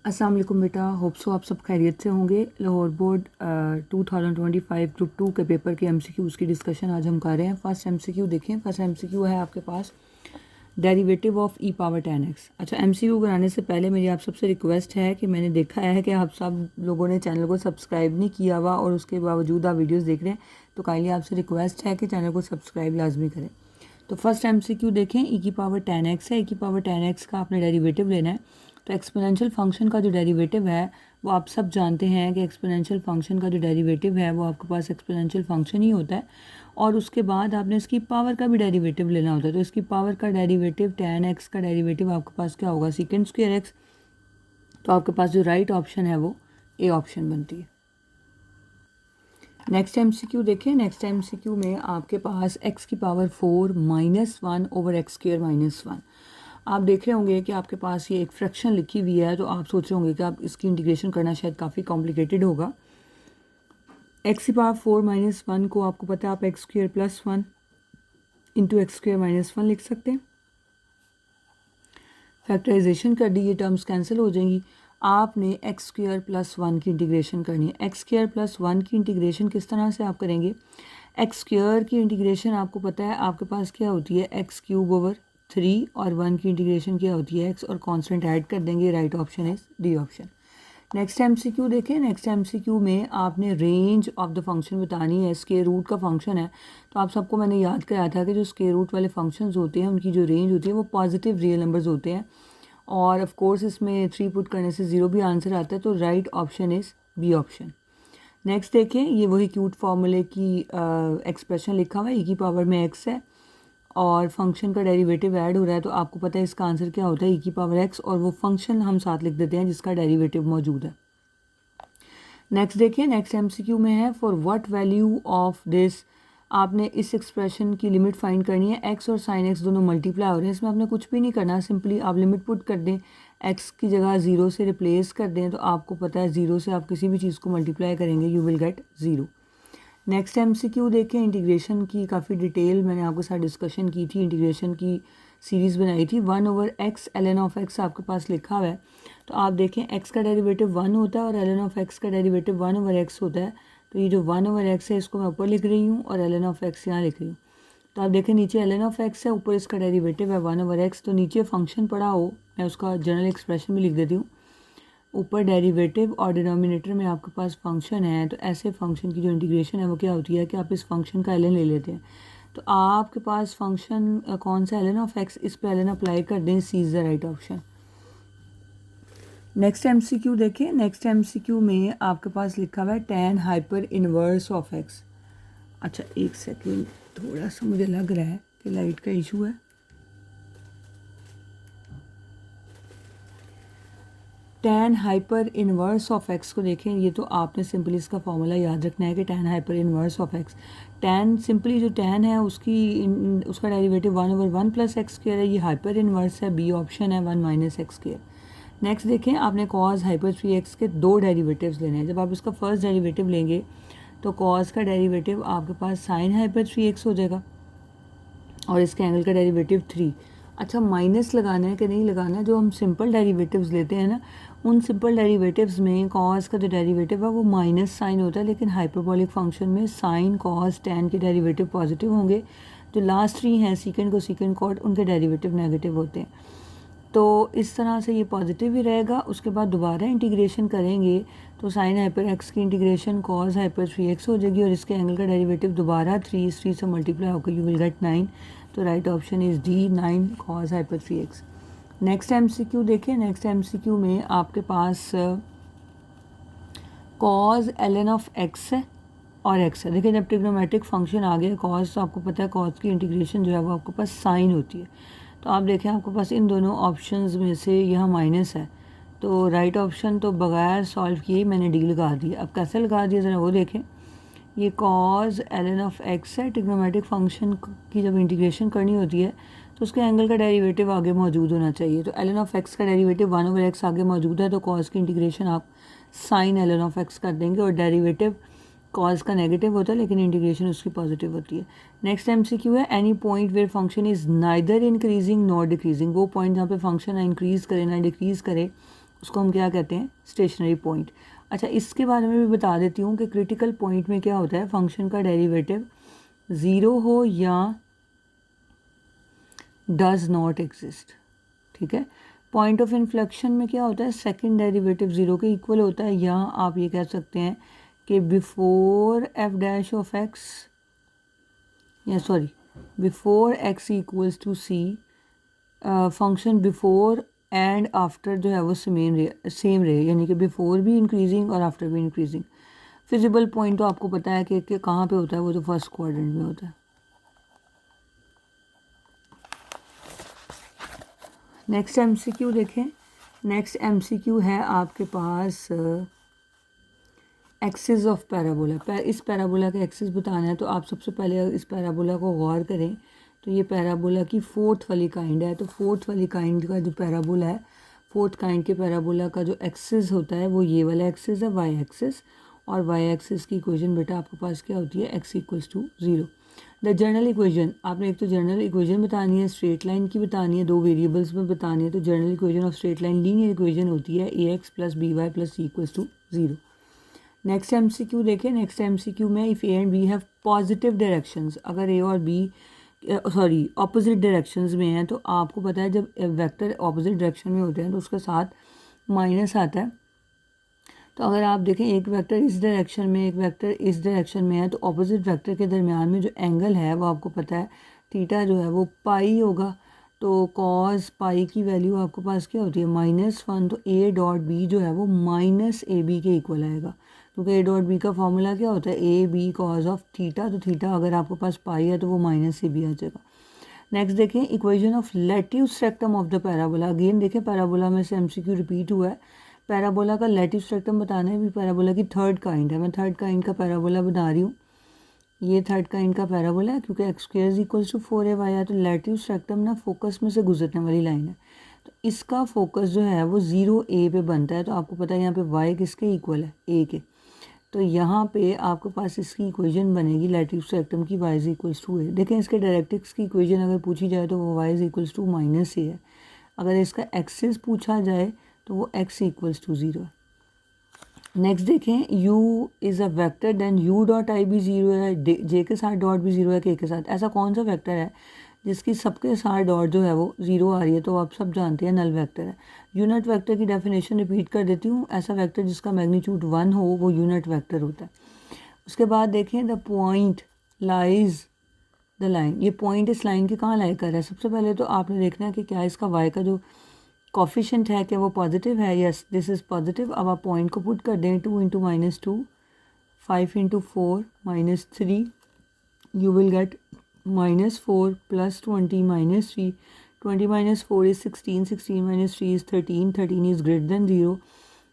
अस्सलाम वालेकुम बेटा, होप सो आप सब खैरियत से होंगे। लाहौर बोर्ड 2025 ग्रुप 2 के पेपर के एमसीक्यूज़ की डिस्कशन आज हम कर रहे हैं। फर्स्ट एमसीक्यू देखें। फर्स्ट एमसीक्यू है आपके पास derivative of e power 10x। अच्छा, एमसीक्यू बनाने से पहले मेरी आप सबसे रिक्वेस्ट है कि मैंने देखा है कि आप सब लोगों ने चैनल को सब्सक्राइब नहीं किया हुआ और उसके बावजूद आप वीडियोज़ देख रहे हैं, तो काइंडली आपसे रिक्वेस्ट है कि चैनल को सब्सक्राइब लाजमी करें। तो फर्स्ट एमसीक्यू देखें, ई की पावर 10x है। ई की पावर 10x का आपने डेरिवेटिव लेना है। तो एक्सपोनेंशियल फंक्शन का जो डेरिवेटिव है वो आप सब जानते हैं कि एक्सपोनेंशियल फंक्शन का जो डेरिवेटिव है वो आपके पास एक्सपोनेंशियल फंक्शन ही होता है, और उसके बाद आपने इसकी पावर का भी डेरिवेटिव लेना होता है। तो इसकी पावर का डेरिवेटिव 10x का डेरिवेटिव आपके पास क्या होगा, सेकेंड स्क्वायर x। तो आपके पास जो राइट ऑप्शन है वो ए ऑप्शन बनती है। नेक्स्ट एमसीक्यू देखें। नेक्स्ट एमसीक्यू में आपके पास x की पावर 4 -1 ओवर एक्स स्क्वायर -1। आप देख रहे होंगे कि आपके पास ये एक फ्रैक्शन लिखी हुई है, तो आप सोच रहे होंगे कि आप इसकी इंटीग्रेशन करना शायद काफ़ी कॉम्प्लिकेटेड होगा। x की पावर 4 -1 को आपको पता है आप x square +1 into x square -1 लिख सकते हैं। फैक्टराइजेशन कर दी, ये टर्म्स कैंसिल हो जाएंगी। आपने एक्स स्क्वायर +1 की इंटीग्रेशन करनी है। एक्स स्क्वायर +1 की इंटीग्रेशन किस तरह से आप करेंगे, एक्स स्क्वायर की इंटीग्रेशन आपको पता है आपके पास क्या होती है, एक्स क्यूब ओवर 3, और 1 की इंटीग्रेशन क्या होती है, एक्स, और कांस्टेंट ऐड कर देंगे। Right option is D option. Next MCQ देखें। नेक्स्ट एमसीक्यू में आपने रेंज ऑफ द फंक्शन बतानी है। स्क्वायर रूट का फंक्शन है, तो आप सबको मैंने याद कराया था कि जो स्क्वायर रूट वाले फंक्शंस होते हैं उनकी जो रेंज होती है वो पॉजिटिव रियल नंबर्स होते हैं, और ऑफ कोर्स इसमें 3 पुट करने से 0 भी आंसर आता है। तो right option is B option. Next देखें, ये वही क्यूट फार्मूले की एक्सप्रेशन लिखा हुआ है। ई की पावर में एक्स है और फंक्शन का डेरिवेटिव ऐड हो रहा है, तो आपको पता है इसका आंसर क्या होता है, ई की पावर एक्स, और वो फंक्शन हम साथ लिख देते हैं जिसका डेरिवेटिव मौजूद है। नेक्स्ट देखिए। नेक्स्ट एमसीक्यू में है for what value of this. आपने इस एक्सप्रेशन की लिमिट फाइंड करनी है। एक्स और साइन एक्स दोनों मल्टीप्लाई हो रहे हैं, इसमें आपने कुछ भी नहीं करना, सिंपली आप लिमिट पुट कर दें, एक्स की जगह 0 से रिप्लेस कर दें, तो आपको पता है 0 से आप किसी भी चीज़ को मल्टीप्लाई करेंगे you will get 0। Next MCQ देखें। इंटीग्रेशन की काफ़ी डिटेल मैंने आपके साथ डिस्कशन की थी, इंटीग्रेशन की सीरीज़ बनाई थी। 1 over x ln of x आपके पास लिखा हुआ है, तो आप देखें एक्स का डेरिवेटिव 1 होता है और ln ऑफ एक्स का डेरिवेटिव 1 ओवर एक्स होता है। तो ये जो 1 ओवर एक्स है इसको मैं ऊपर लिख रही हूँ और ln ऑफ एक्स यहाँ लिख रही हूँ। तो आप देखें नीचे ln ऑफ एक्स है, ऊपर इसका डेरिवेटिव है 1 ओवर एक्स। तो नीचे फंक्शन पड़ा हो, मैं उसका जनरल एक्सप्रेशन भी लिख देती हूँ। ऊपर डेरिवेटिव और डिनोमिनेटर में आपके पास फंक्शन है, तो ऐसे फंक्शन की जो इंटीग्रेशन है वो क्या होती है कि आप इस फंक्शन का ln ले लेते हैं। तो आपके पास फंक्शन कौन सा ln ऑफ एक्स, इस पे ln अप्लाई कर दें, C is the right option. Next MCQ देखें। नेक्स्ट एमसीक्यू में आपके पास लिखा हुआ है tan hyper inverse of x. अच्छा एक सेकेंड, थोड़ा सा मुझे लग रहा है कि लाइट का इशू है। tan hyper inverse of x को देखें, ये तो आपने सिंपली इसका फॉर्मूला याद रखना है कि tan hyper inverse of x, tan simply जो tan है उसका derivative 1 over 1 plus x square है, ये हाइपर इनवर्स है, बी ऑप्शन है 1 माइनस एक्स स्क्वायर। नेक्स्ट देखें, आपने कॉस हाइपर 3x के दो डेरिवेटिव्स लेने हैं। जब आप इसका फर्स्ट डेरिवेटिव लेंगे तो कॉस का डेरिवेटिव आपके पास साइन हाइपर 3x हो जाएगा और इसके एंगल का डेरिवेटिव 3। अच्छा, माइनस लगाना है कि नहीं लगाना है, जो हम सिंपल डेरिवेटिव्स लेते हैं ना, उन सिंपल डेरिवेटिव्स में कॉस का जो डेरिवेटिव है वो माइनस साइन होता है, लेकिन हाइपरबोलिक फंक्शन में साइन कॉस टैन के डेरिवेटिव पॉजिटिव होंगे। जो लास्ट 3 हैं सीकेंड को सीकेंड कॉट, उनके डेरिवेटिव नेगेटिव होते हैं। तो इस तरह से ये पॉजिटिव ही रहेगा। उसके बाद दोबारा इंटीग्रेशन करेंगे तो साइन हाइपर एक्स की इंटीग्रेशन कॉस हाइपर 3x हो जाएगी, और इसके एंगल का डेरिवेटिव दोबारा 3 से मल्टीप्लाई होकर यू विल गेट 9। तो right option is D, 9 cos hyper 3x। Next MCQ देखें। नेक्स्ट एमसीक्यू में आपके पास कॉस ln ऑफ एक्स है और एक्स है। देखिए जब ट्रिग्नोमेट्रिक फंक्शन आ गया कॉस, तो आपको पता है कॉस की इंटीग्रेशन जो है वो आपके पास साइन होती है। तो आप देखें आपके पास इन दोनों ऑप्शंस में से यहाँ माइनस है, तो राइट ऑप्शन तो बगैर सॉल्व किए मैंने डी लगा दी। अब कैसे लगा दिया ज़रा वो देखें। ये कॉस ln ऑफ एक्स है, ट्रिग्नोमेट्रिक फंक्शन की जब इंटीग्रेशन करनी होती है तो उसके एंगल का डेरिवेटिव आगे मौजूद होना चाहिए। तो ln ऑफ एक्स का डेरिवेटिव 1 ओवर एक्स आगे मौजूद है, तो कॉस की इंटीग्रेशन आप साइन ln ऑफ एक्स कर देंगे, और डेरिवेटिव कॉस का नेगेटिव होता है लेकिन इंटीग्रेशन उसकी पॉजिटिव होती है। नेक्स्ट एमसीक्यू है any point where function is neither increasing not decreasing. वो पॉइंट जहाँ पे फंक्शन ना इंक्रीज़ करे ना डिक्रीज़ करे उसको हम क्या कहते हैं, स्टेशनरी पॉइंट। अच्छा, इसके बारे में भी बता देती हूँ कि क्रिटिकल पॉइंट में क्या होता है, फंक्शन का डेरिवेटिव ज़ीरो हो या डज नॉट एग्जिस्ट, ठीक है। पॉइंट ऑफ इन्फ्लेक्शन में क्या होता है, सेकंड डेरिवेटिव ज़ीरो के इक्वल होता है, या आप ये कह सकते हैं कि before f dash of x, या sorry before x equals to c, function before and after जो है वो सेम रहे, यानी कि बिफोर भी इंक्रीजिंग और आफ्टर भी इंक्रीजिंग। फिजिबल पॉइंट तो आपको पता है कि कहाँ पे होता है, वो तो फर्स्ट क्वाड्रेंट में होता है। नेक्स्ट एमसीक्यू देखें। नेक्स्ट एमसीक्यू है आपके पास एक्सिस ऑफ पैराबोला। इस पैराबोला का एक्सिस बताना है, तो आप सबसे पहले इस पैराबोला को गौर करें तो ये पैराबोला की फोर्थ वाली काइंड है। तो फोर्थ वाली काइंड का जो पैराबोला है, फोर्थ काइंड के पैराबोला का जो एक्सिस होता है वो ये वाला एक्सिस है, वाई एक्सिस। और वाई एक्सिस की इक्वेशन बेटा आपके पास क्या होती है, x equals to 0। The general equation, आपने एक तो जनरल इक्वेशन बतानी है, स्ट्रेट लाइन की बतानी है, दो वेरिएबल्स में बतानी है। तो general equation of straight line linear equation होती है a x plus b y plus c equals to 0। Next MCQ देखें। नेक्स्ट एमसीक्यू में if a and b have positive directions, अगर ए और बी सॉरी ऑपोजिट डायरेक्शंस में हैं, तो आपको पता है जब वेक्टर ऑपोजिट डायरेक्शन में होते हैं तो उसके साथ माइनस आता है। तो अगर आप देखें एक वेक्टर इस डायरेक्शन में, एक वेक्टर इस डायरेक्शन में है, तो ऑपोजिट वेक्टर के दरमियान में जो एंगल है वो आपको पता है थीटा जो है वो पाई होगा। तो कॉस पाई की वैल्यू आपके पास क्या होती है, -1। तो ए डॉट बी जो है वो माइनस ए बी के इक्वल आएगा, क्योंकि ए डॉट बी का फॉर्मूला क्या होता है, a b cos of theta. तो थीटा अगर आपके पास पाई है तो वो माइनस से बी आ जाएगा। नेक्स्ट देखें equation of latus rectum of the parabola. Again देखें पैराबोला में से एमसीक्यू रिपीट हुआ है। पैराबोला का लैटिव स्पेक्ट्रम बताना है, भी पैराबोला की थर्ड काइंड है। मैं थर्ड काइंड का पैराबोला बता रही हूँ, ये थर्ड काइंड का पैराबोला है, क्योंकि x square equals to 4 y है। तो लैटिव स्पेक्ट्रम ना फोकस में से गुजरने वाली लाइन है, तो इसका फोकस जो है वो 0 a पे बनता है। तो आपको पता है यहाँ पे y किसके इक्वल है, a के। तो यहाँ पे आपके पास इसकी इक्वेशन बनेगी लैटिव स्पेक्ट्रम की, y is equals to a। देखें इसके डायरेक्ट्रिक्स की इक्वेशन अगर पूछी जाए तो वो y is equals to -a है। अगर इसका एक्सिस पूछा जाए तो वो x इक्वल्स टू 0 है। नेक्स्ट देखें, u is a vector then u dot i भी 0 है, j के साथ डॉट भी 0 है, k के साथ। ऐसा कौन सा वेक्टर है जिसकी सबके साथ डॉट जो है वो 0 आ रही है, तो आप सब जानते हैं नल वेक्टर है। यूनिट वेक्टर की डेफिनेशन रिपीट कर देती हूँ, ऐसा वेक्टर जिसका मैग्नीट्यूड 1 हो वो यूनिट वेक्टर होता है। उसके बाद देखें the point lies the line, ये पॉइंट इस लाइन के कहाँ लाई कर रहा है। सबसे पहले तो आपने देखना है कि क्या इसका y का जो कॉफिशेंट है क्या वो पॉजिटिव है, यस दिस इज़ पॉजिटिव। अब आप पॉइंट को पुट कर दें, 2 into -2, 5 into 4 -3, you will get -4 plus 20 -3, 20 - 4 is 16, 16 - 3 is 13, 13 is greater than 0।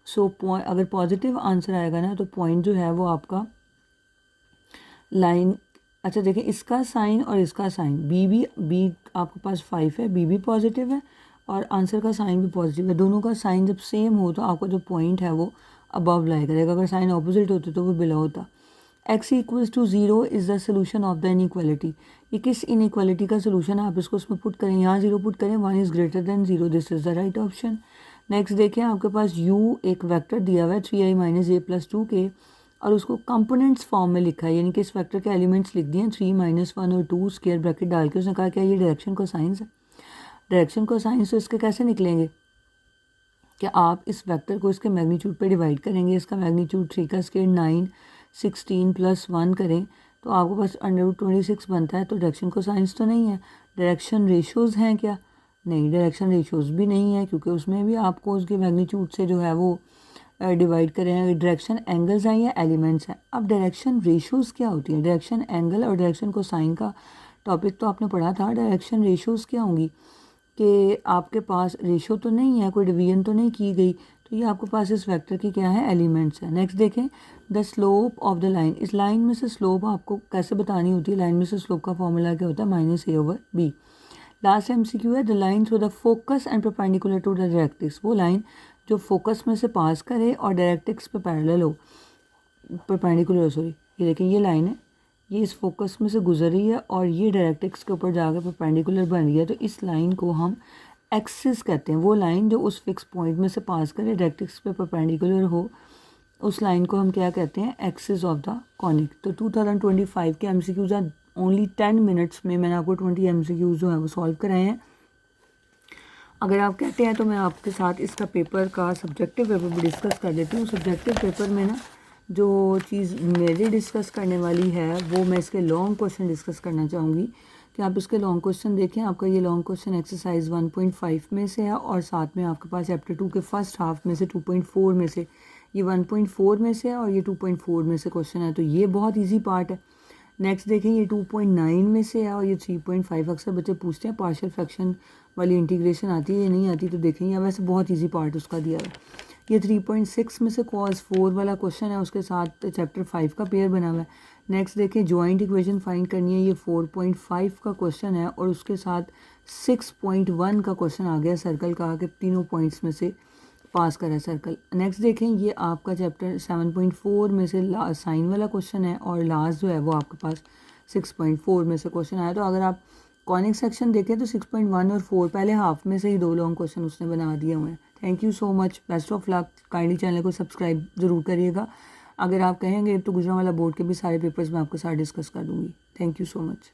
सो अगर पॉजिटिव आंसर आएगा ना तो पॉइंट जो है वो आपका लाइन, अच्छा देखिए इसका साइन और इसका साइन, बी आपके पास 5 है, बी भी पॉजिटिव है और आंसर का साइन भी पॉजिटिव है। दोनों का साइन जब सेम हो तो आपका जो पॉइंट है वो अबव लाई करेगा, अगर साइन ऑपोजिट होते तो वो बिलो होता। x equals to 0 is the solution of the inequality. ये किस इनइक्वालिटी का सोल्यूशन है, आप इसको उसमें पुट करें, यहाँ 0 पुट करें, 1 is greater than 0, this is the right option. Next देखें आपके पास u एक वेक्टर दिया हुआ है 3i - a + 2k, और उसको कंपोनेंट्स फॉर्म में लिखा है, यानी कि इस वेक्टर के एलिमेंट्स लिख दिए हैं 3 - 1 और 2 स्क्वायर ब्रैकेट डाल के। उसने कहा क्या ये डायरेक्शन को साइंस है, डायरेक्शन को साइंस। तो इसके कैसे निकलेंगे कि आप इस वेक्टर को इसके मैग्नीट्यूड पे डिवाइड करेंगे, इसका मैग्नीट्यूड 3 का स्क्वायर 9, 16 + 1 करें तो आपको बस √26 बनता है। तो डायरेक्शन को साइंस तो नहीं है। डायरेक्शन रेशोज़ हैं क्या, नहीं डायरेक्शन रेशोज़ भी नहीं है, क्योंकि उसमें भी आपको उसके मैग्नीट्यूड से जो है वो डिवाइड करें। डायरेक्शन एंगल्स हैं या एलिमेंट्स हैं। अब डायरेक्शन रेशोज़ क्या होती है, डायरेक्शन एंगल और डायरेक्शन कोसाइन का टॉपिक तो आपने पढ़ा था। डायरेक्शन रेशोज़ क्या होंगी कि आपके पास रेशो तो नहीं है, कोई डिवीजन तो नहीं की गई, तो ये आपके पास इस वेक्टर की क्या है, एलिमेंट्स है। नेक्स्ट देखें the slope of the line, इस लाइन में से स्लोप आपको कैसे बतानी होती है, लाइन में से स्लोप का फॉर्मूला क्या होता है, -a/b। लास्ट MCQ है the line through the focus and perpendicular to the directrix, वो लाइन जो फोकस में से पास करे और डायरेक्ट्रिक्स पे पैरेलल हो, परपेंडिकुलर सॉरी, ये देखें ये लाइन है, ये इस फोकस में से गुजर रही है और ये डायरेक्ट्रिक्स के ऊपर जाकर परपेंडिकुलर बन रही है। तो इस लाइन को हम एक्सिस कहते हैं वो लाइन जो उस फिक्स पॉइंट में से पास करे, डायरेक्ट्रिक्स पे परपेंडिकुलर हो, उस लाइन को हम क्या कहते हैं, एक्सिस ऑफ द कॉनिक। तो 2025 के MCQs आर ओनली 10 मिनट्स में मैंने आपको 20 MCQs जो है वो सॉल्व कराए हैं। अगर आप कहते हैं तो मैं आपके साथ इसका पेपर का सब्जेक्टिव पेपर भी डिस्कस कर लेती हूँ। सब्जेक्टिव पेपर में ना जो चीज़ मेरे डिस्कस करने वाली है वो मैं इसके लॉन्ग क्वेश्चन डिस्कस करना चाहूँगी कि आप इसके लॉन्ग क्वेश्चन देखें। आपका ये लॉन्ग क्वेश्चन एक्सरसाइज 1.5 में से है और साथ में आपके पास चैप्टर 2 के फर्स्ट हाफ में से 2.4 में से, ये 1.4 में से है और ये 2.4 में से क्वेश्चन है, तो ये बहुत ईजी पार्ट है। नेक्स्ट देखें ये 2.9 में से है और ये 3.5। अक्सर बच्चे पूछते हैं पार्शियल फ्रैक्शन वाली इंटीग्रेशन आती है या नहीं आती, तो देखें ये वैसे बहुत इजी पार्ट उसका दिया है। ये 3.6 में से cos 4 वाला क्वेश्चन है, उसके साथ चैप्टर 5 का पेयर बना हुआ है। नेक्स्ट देखें जॉइंट इक्वेशन फाइंड करनी है, ये 4.5 का क्वेश्चन है और उसके साथ 6.1 का क्वेश्चन आ गया सर्कल का, कि तीनों पॉइंट्स में से पास करा सर्कल। नेक्स्ट देखें ये आपका चैप्टर 7.4 में से साइन वाला क्वेश्चन है और लास्ट जो है वो आपके पास 6.4 में से क्वेश्चन आया। तो अगर आप कॉनिक सेक्शन देखें तो 6.1 और 4 पहले हाफ में से ही 2 लॉन्ग क्वेश्चन उसने बना दिए हुए हैं। Thank you so much, best of luck. Kindly channel को सब्सक्राइब ज़रूर करिएगा। अगर आप कहेंगे तो गुजरांवाला बोर्ड के भी सारे पेपर्स मैं आपके साथ डिस्कस कर दूँगी। Thank you so much.